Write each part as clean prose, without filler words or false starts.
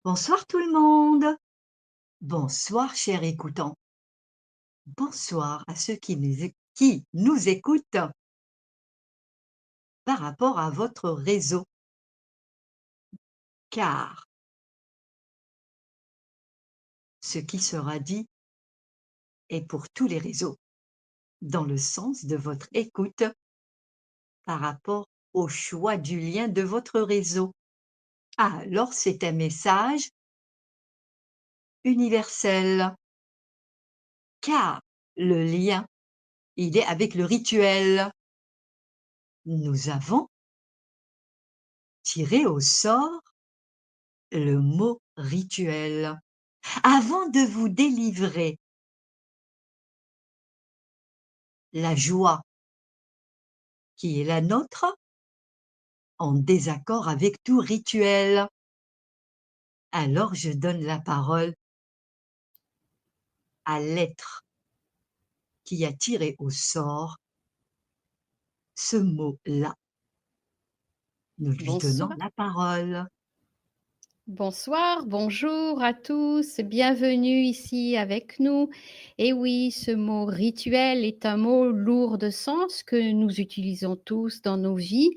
Bonsoir tout le monde. Bonsoir chers écoutants. Bonsoir à ceux qui nous écoutent par rapport à votre réseau. Car ce qui sera dit est pour tous les réseaux, dans le sens de votre écoute par rapport au choix du lien de votre réseau. Alors c'est un message universel, car le lien, il est avec le rituel. Nous avons tiré au sort le mot rituel. Avant de vous délivrer la joie qui est la nôtre, en désaccord avec tout rituel, alors je donne la parole à l'être qui a tiré au sort ce mot-là. Nous lui donnons Bonsoir, la parole. bonsoir, bonjour à tous, bienvenue ici avec nous. Et oui, ce mot rituel est un mot lourd de sens que nous utilisons tous dans nos vies.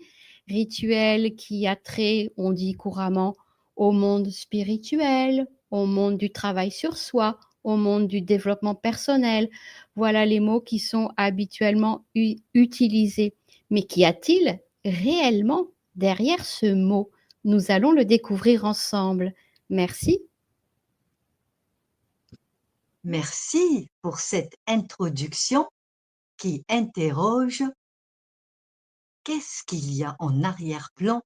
Rituel qui a trait, on dit couramment, au monde spirituel, au monde du travail sur soi, au monde du développement personnel. Voilà les mots qui sont habituellement utilisés. Mais qu'y a-t-il réellement derrière ce mot? Nous allons le découvrir ensemble. Merci. Merci pour cette introduction qui interroge qu'est-ce qu'il y a en arrière-plan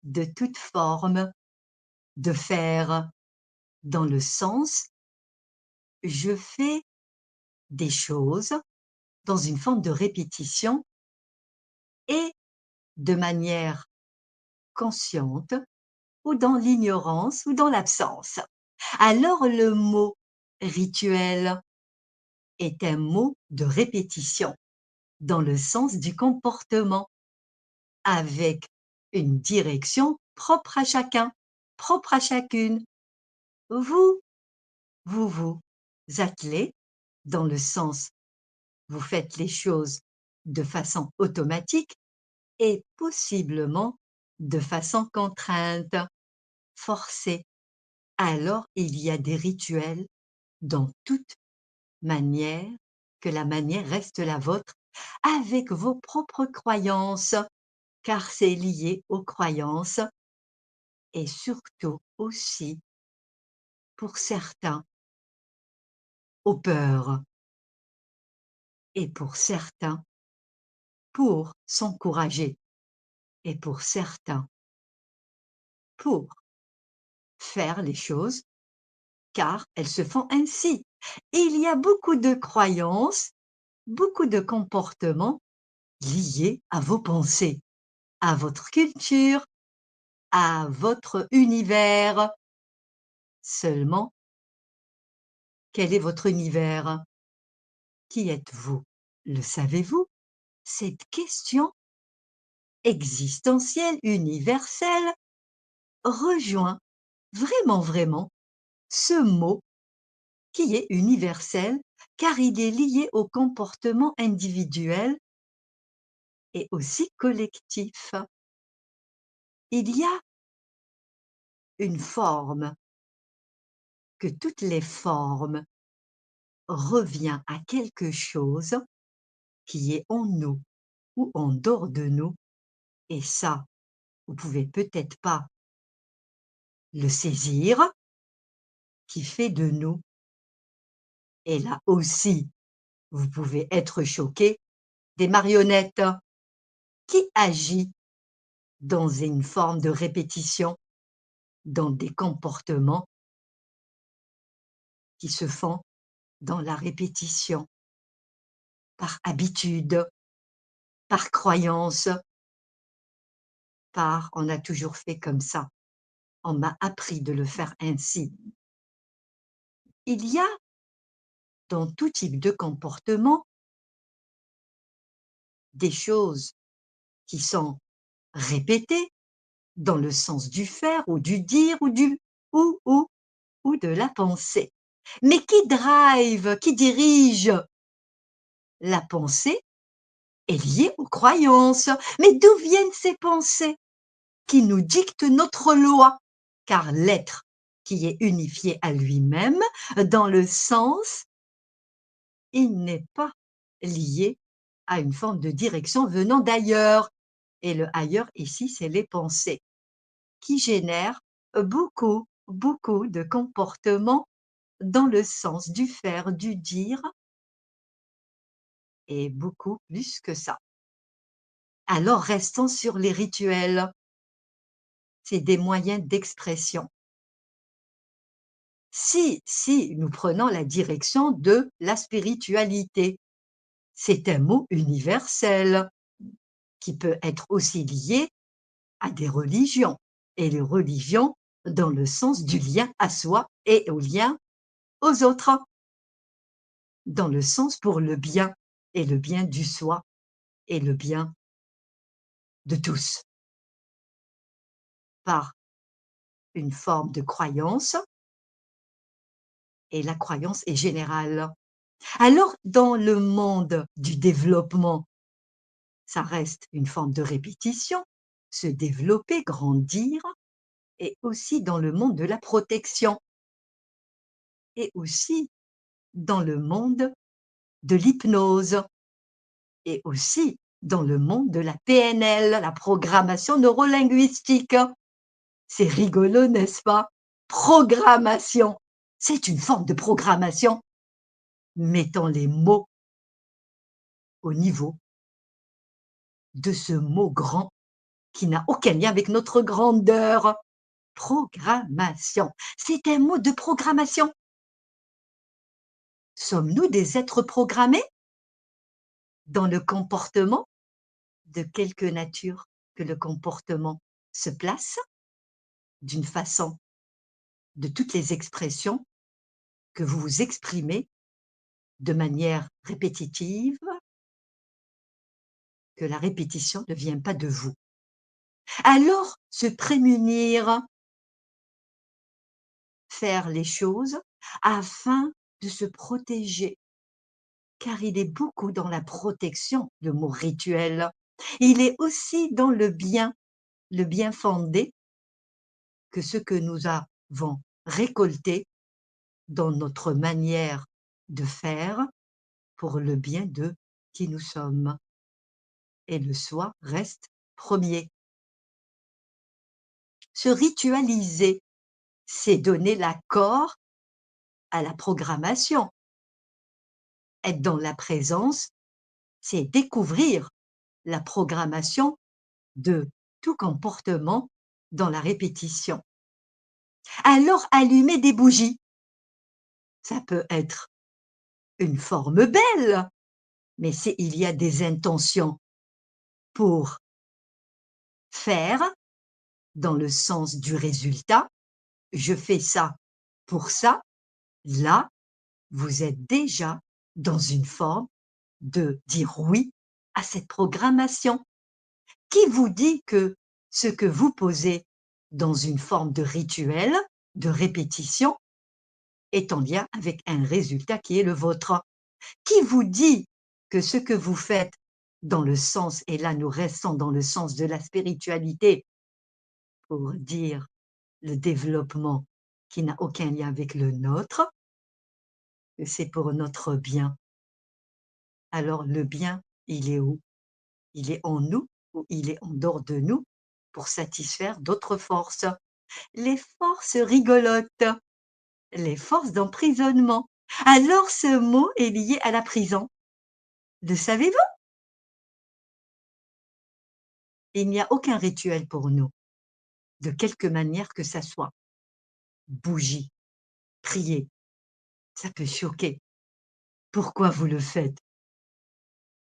de toute forme de faire, dans le sens je fais des choses dans une forme de répétition et de manière consciente ou dans l'ignorance ou dans l'absence. Alors le mot rituel est un mot de répétition dans le sens du comportement avec une direction propre à chacun, propre à chacune. Vous, vous attelez dans le sens vous faites les choses de façon automatique et possiblement de façon contrainte, forcée. Alors il y a des rituels dans toute manière, que la manière reste la vôtre, avec vos propres croyances, car c'est lié aux croyances et surtout aussi, pour certains, aux peurs et pour certains, pour s'encourager et pour certains, pour faire les choses car elles se font ainsi. Il y a beaucoup de croyances, beaucoup de comportements liés à vos pensées, à votre culture, à votre univers. Seulement, quel est votre univers? Qui êtes-vous? Le savez-vous? Cette question existentielle, universelle, rejoint vraiment ce mot qui est universel, car il est lié au comportement individuel et aussi collectif. Il y a une forme, que toutes les formes revient à quelque chose qui est en nous ou en dehors de nous, et ça, vous pouvez peut-être pas le saisir, qui fait de nous. Et là aussi, vous pouvez être choqué, des marionnettes qui agit dans une forme de répétition, dans des comportements qui se font dans la répétition, par habitude, par croyance, par on a toujours fait comme ça, on m'a appris de le faire ainsi. Il y a dans tout type de comportement des choses qui sont répétées dans le sens du faire ou du dire ou du ou ou de la pensée. Mais qui dirige la pensée est lié aux croyances. Mais d'où viennent ces pensées qui nous dictent notre loi? Car l'être qui est unifié à lui-même, dans le sens, il n'est pas lié à une forme de direction venant d'ailleurs. Et le ailleurs ici, c'est les pensées qui génèrent beaucoup de comportements dans le sens du faire, du dire et beaucoup plus que ça. Alors restons sur les rituels. C'est des moyens d'expression. Si nous prenons la direction de la spiritualité, c'est un mot universel qui peut être aussi lié à des religions. Et les religions dans le sens du lien à soi et au lien aux autres, dans le sens pour le bien et le bien du soi et le bien de tous, par une forme de croyance, et la croyance est générale. Alors, dans le monde du développement, ça reste une forme de répétition, se développer, grandir, et aussi dans le monde de la protection, et aussi dans le monde de l'hypnose, et aussi dans le monde de la PNL, la programmation neurolinguistique. C'est rigolo, n'est-ce pas? Programmation, c'est une forme de programmation. Mettons les mots au niveau de ce mot grand qui n'a aucun lien avec notre grandeur. Programmation, c'est un mot de programmation. Sommes-nous des êtres programmés dans le comportement? De quelque nature que le comportement se place? D'une façon, de toutes les expressions que vous vous exprimez de manière répétitive, que la répétition ne vient pas de vous. Alors, se prémunir, faire les choses afin de se protéger, car il est beaucoup dans la protection, le mot rituel. Il est aussi dans le bien fondé, que ce que nous avons récolté dans notre manière de faire pour le bien de qui nous sommes. Et le soi reste premier. Se ritualiser, c'est donner l'accord à la programmation. Être dans la présence, c'est découvrir la programmation de tout comportement dans la répétition. Alors allumer des bougies, ça peut être une forme belle, mais il y a des intentions pour faire, dans le sens du résultat. Je fais ça pour ça. Là, vous êtes déjà dans une forme de dire oui à cette programmation. Qui vous dit que ce que vous posez dans une forme de rituel, de répétition, est en lien avec un résultat qui est le vôtre? Qui vous dit que ce que vous faites dans le sens, et là nous restons dans le sens de la spiritualité, pour dire le développement qui n'a aucun lien avec le nôtre, que c'est pour notre bien. Alors le bien, il est où? Il est en nous ou il est en dehors de nous pour satisfaire d'autres forces? Les forces rigolotes, les forces d'emprisonnement. Alors ce mot est lié à la prison. Le savez-vous? Il n'y a aucun rituel pour nous, de quelque manière que ça soit. Bougie, prier, ça peut choquer. Pourquoi vous le faites?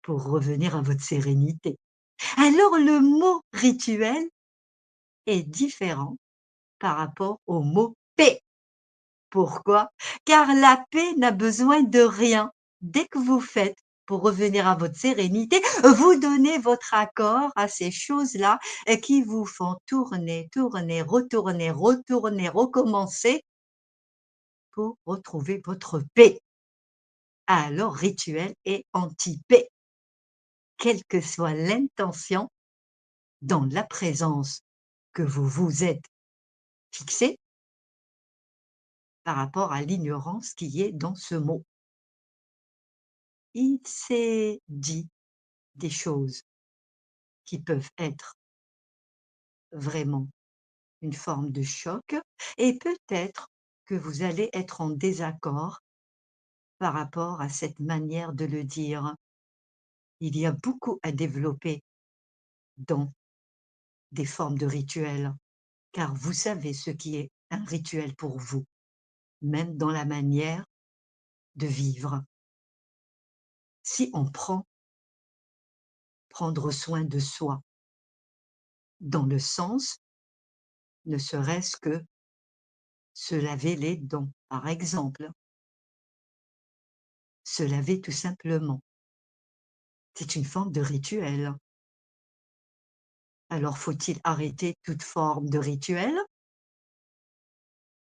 Pour revenir à votre sérénité. Alors le mot rituel est différent par rapport au mot paix. Pourquoi? Car la paix n'a besoin de rien. Dès que vous faites pour revenir à votre sérénité, vous donnez votre accord à ces choses-là qui vous font tourner, tourner, retourner, retourner, recommencer pour retrouver votre paix. Alors rituel et anti-paix, quelle que soit l'intention dans la présence que vous vous êtes fixé par rapport à l'ignorance qui est dans ce mot. Il s'est dit des choses qui peuvent être vraiment une forme de choc et peut-être que vous allez être en désaccord par rapport à cette manière de le dire. Il y a beaucoup à développer dans des formes de rituels, car vous savez ce qui est un rituel pour vous, même dans la manière de vivre. Si on prendre soin de soi, dans le sens, ne serait-ce que se laver les dents, par exemple, se laver tout simplement. C'est une forme de rituel. Alors faut-il arrêter toute forme de rituel?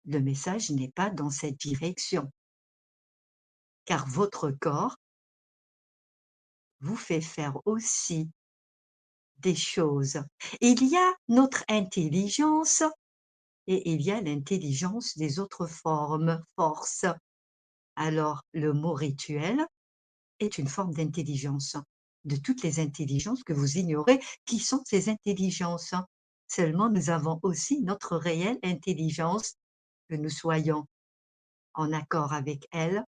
Le message n'est pas dans cette direction, car votre corps vous fait faire aussi des choses. Il y a notre intelligence et il y a l'intelligence des autres forces. Alors le mot rituel est une forme d'intelligence, de toutes les intelligences que vous ignorez. Qui sont ces intelligences? Seulement nous avons aussi notre réelle intelligence, que nous soyons en accord avec elle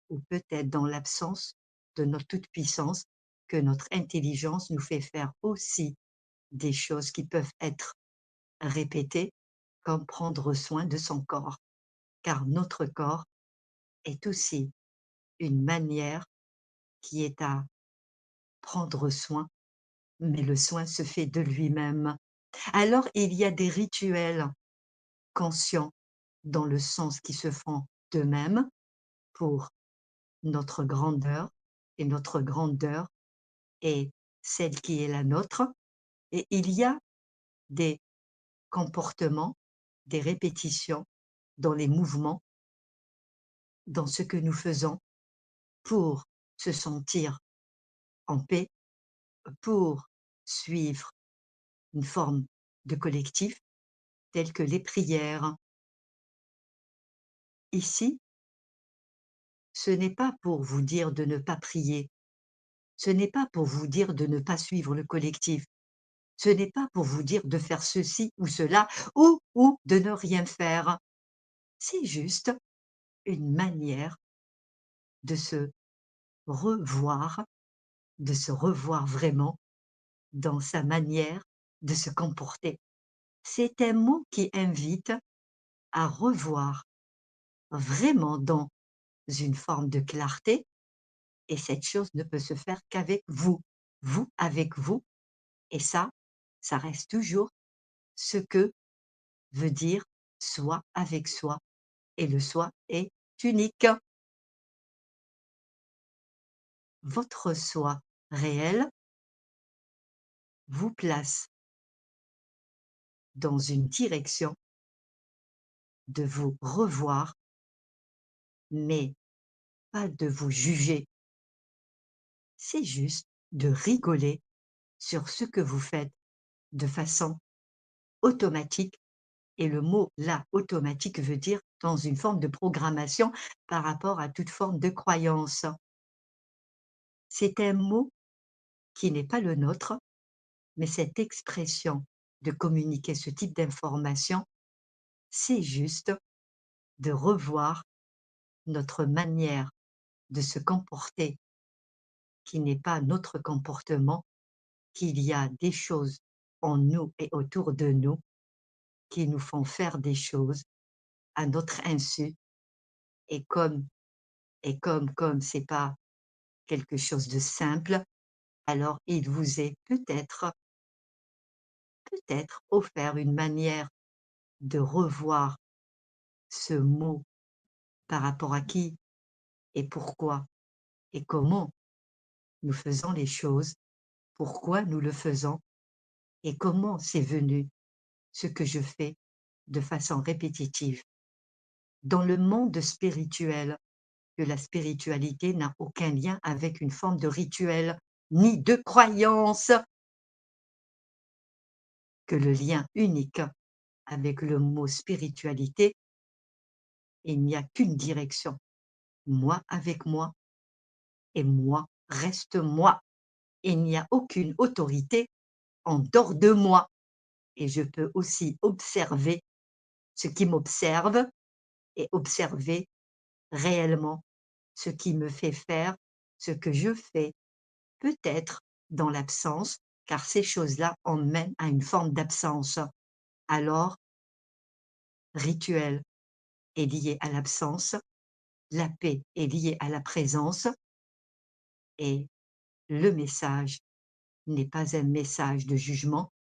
ou peut-être dans l'absence de notre toute-puissance, que notre intelligence nous fait faire aussi des choses qui peuvent être répétées, comme prendre soin de son corps, car notre corps est aussi une manière qui est à prendre soin, mais le soin se fait de lui-même. Alors il y a des rituels conscients dans le sens qui se font d'eux-mêmes pour notre grandeur, et notre grandeur est celle qui est la nôtre, et il y a des comportements, des répétitions dans les mouvements, dans ce que nous faisons pour se sentir en paix, pour suivre une forme de collectif telle que les prières. Ici, ce n'est pas pour vous dire de ne pas prier, ce n'est pas pour vous dire de ne pas suivre le collectif, ce n'est pas pour vous dire de faire ceci ou cela ou de ne rien faire. C'est juste une manière de se revoir, de se revoir vraiment dans sa manière de se comporter. C'est un mot qui invite à revoir vraiment dans une forme de clarté, et cette chose ne peut se faire qu'avec vous, vous avec vous, et ça reste toujours ce que veut dire soi avec soi, et le soi est unique. Votre soi réel vous place dans une direction de vous revoir, mais pas de vous juger. C'est juste de rigoler sur ce que vous faites de façon automatique, et le mot là, automatique, veut dire dans une forme de programmation par rapport à toute forme de croyance. C'est un mot qui n'est pas le nôtre, mais cette expression de communiquer ce type d'information, c'est juste de revoir notre manière de se comporter, qui n'est pas notre comportement, qu'il y a des choses en nous et autour de nous qui nous font faire des choses à notre insu, et comme c'est pas quelque chose de simple, alors il vous est peut-être offert une manière de revoir ce mot par rapport à qui et pourquoi et comment nous faisons les choses, pourquoi nous le faisons et comment c'est venu ce que je fais de façon répétitive. Dans le monde spirituel, que la spiritualité n'a aucun lien avec une forme de rituel ni de croyance, que le lien unique avec le mot spiritualité, il n'y a qu'une direction, moi avec moi et moi reste moi. Il n'y a aucune autorité en dehors de moi et je peux aussi observer ce qui m'observe et observer réellement ce qui me fait faire ce que je fais, peut-être dans l'absence, car ces choses-là emmènent à une forme d'absence. Alors, rituel est lié à l'absence, la paix est liée à la présence et le message n'est pas un message de jugement,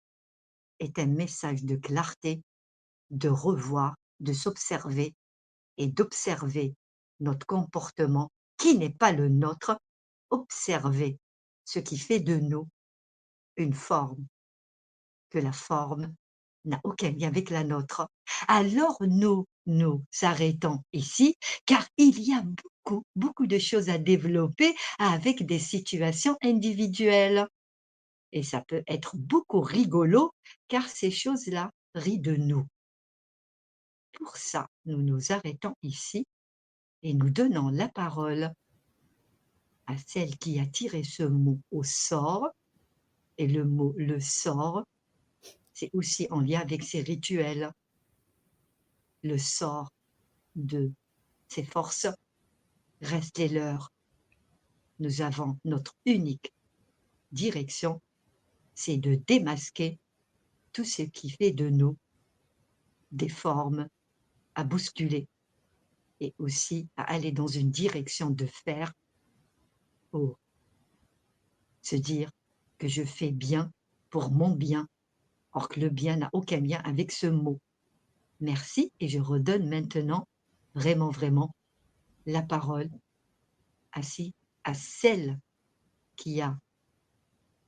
est un message de clarté, de revoir, de s'observer et d'observer notre comportement qui n'est pas le nôtre, observer ce qui fait de nous une forme, que la forme n'a aucun lien avec la nôtre. Alors nous nous arrêtons ici, car il y a beaucoup de choses à développer avec des situations individuelles. Et ça peut être beaucoup rigolo, car ces choses-là rient de nous. Pour ça, nous nous arrêtons ici et nous donnons la parole à celle qui a tiré ce mot au sort. Et le mot le sort, c'est aussi en lien avec ces rituels. Le sort de ces forces reste les leurs. Nous avons notre unique direction, c'est de démasquer tout ce qui fait de nous des formes à bousculer et aussi à aller dans une direction de faire pour se dire que je fais bien pour mon bien, or que le bien n'a aucun lien avec ce mot. Merci et je redonne maintenant vraiment la parole à celle qui a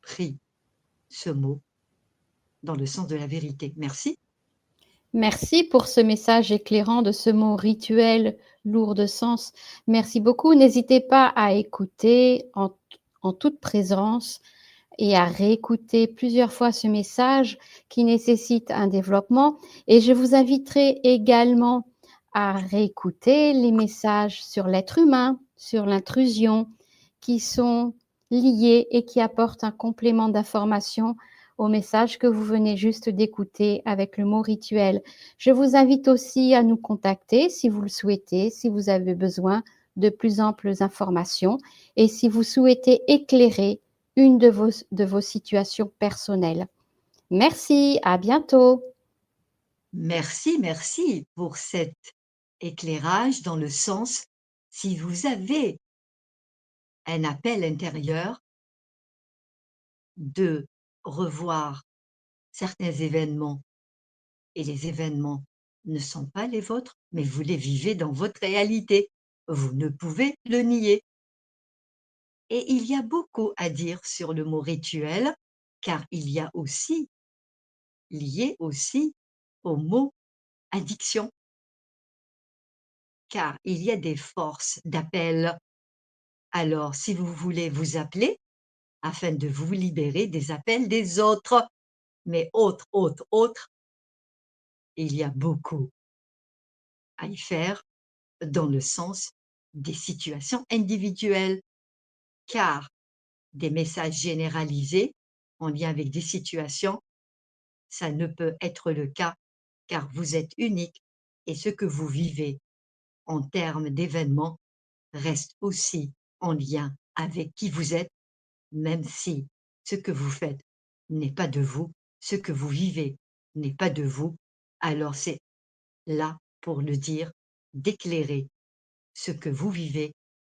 pris ce mot dans le sens de la vérité. Merci. Merci pour ce message éclairant de ce mot rituel lourd de sens. Merci beaucoup. N'hésitez pas à écouter en toute présence et à réécouter plusieurs fois ce message qui nécessite un développement. Et je vous inviterai également à réécouter les messages sur l'être humain, sur l'intrusion, qui sont liés et qui apportent un complément d'information au message que vous venez juste d'écouter avec le mot rituel. Je vous invite aussi à nous contacter si vous le souhaitez, si vous avez besoin de plus amples informations et si vous souhaitez éclairer une de vos situations personnelles. Merci, à bientôt. Merci pour cet éclairage dans le sens, si vous avez un appel intérieur de revoir certains événements et les événements ne sont pas les vôtres, mais vous les vivez dans votre réalité. Vous ne pouvez le nier. Et il y a beaucoup à dire sur le mot rituel, car il y a aussi, lié aussi au mot addiction, car il y a des forces d'appel. Alors, si vous voulez vous appeler, afin de vous libérer des appels des autres, mais autres, il y a beaucoup à y faire dans le sens des situations individuelles, car des messages généralisés en lien avec des situations, ça ne peut être le cas, car vous êtes unique et ce que vous vivez en termes d'événements reste aussi en lien avec qui vous êtes, même si ce que vous faites n'est pas de vous, ce que vous vivez n'est pas de vous, alors c'est là pour le dire, d'éclairer ce que vous vivez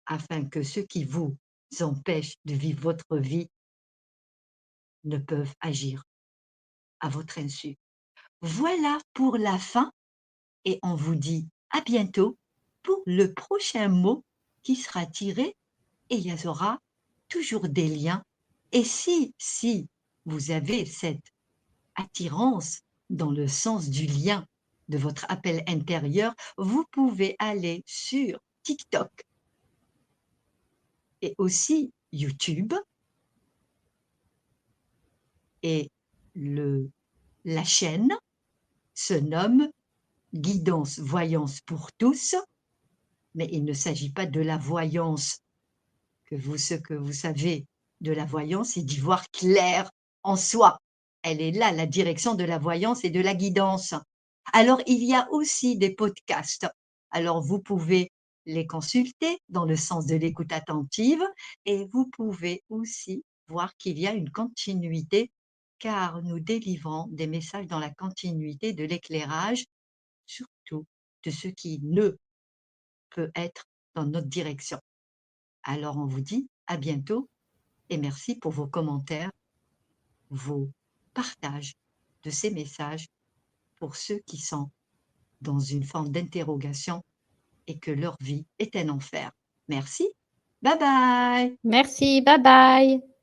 afin que ceux qui vous empêchent de vivre votre vie ne peuvent agir à votre insu. Voilà pour la fin et on vous dit à bientôt pour le prochain mot qui sera tiré et il y aura toujours des liens. Et si vous avez cette attirance dans le sens du lien de votre appel intérieur, vous pouvez aller sur TikTok et aussi YouTube et la chaîne se nomme Guidance Voyance pour tous, mais il ne s'agit pas de la voyance ce que vous savez de la voyance, c'est d'y voir clair en soi. Elle est là, la direction de la voyance et de la guidance. Alors, il y a aussi des podcasts. Alors, vous pouvez les consulter dans le sens de l'écoute attentive et vous pouvez aussi voir qu'il y a une continuité car nous délivrons des messages dans la continuité de l'éclairage, surtout de ce qui ne peut être dans notre direction. Alors, on vous dit à bientôt et merci pour vos commentaires, vos partages de ces messages pour ceux qui sont dans une forme d'interrogation et que leur vie est un enfer. Merci. Bye bye. Merci, bye bye.